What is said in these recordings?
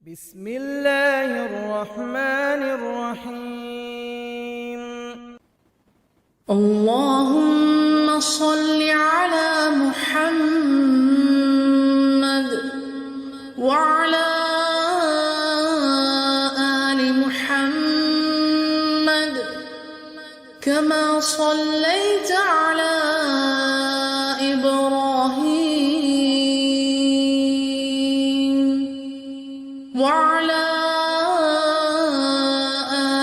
بسم الله الرحمن الرحيم. اللهم صل على محمد وعلى آل محمد كما صليت على إبراهيم وعلى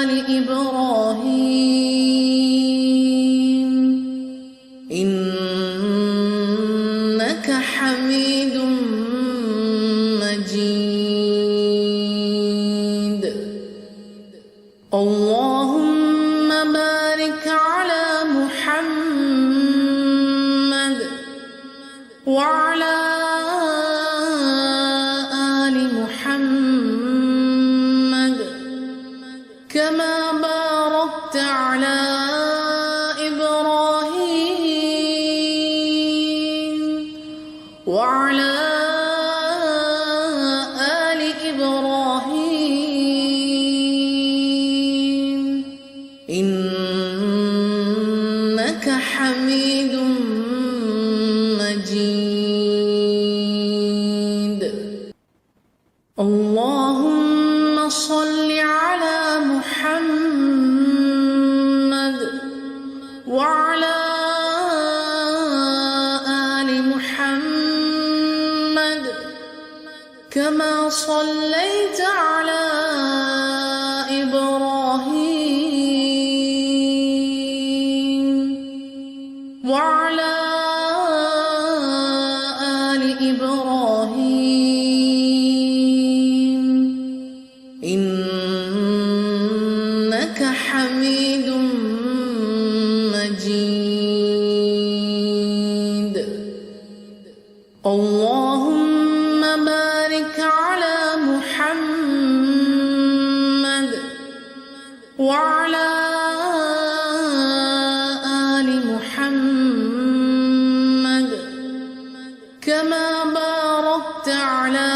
آل إبراهيم إنك حميد مجيد. اللهم بارك على محمد وعلى آل محمد كما باركت على إبراهيم وعلى آل إبراهيم إنك حميد مجيد. اللهم صل على محمد وعلى آل محمد كما صليت على إبراهيم وعلى آل إبراهيم إنك حميد مجيد. اللهم بارك على محمد وعلى آل محمد كما باركت على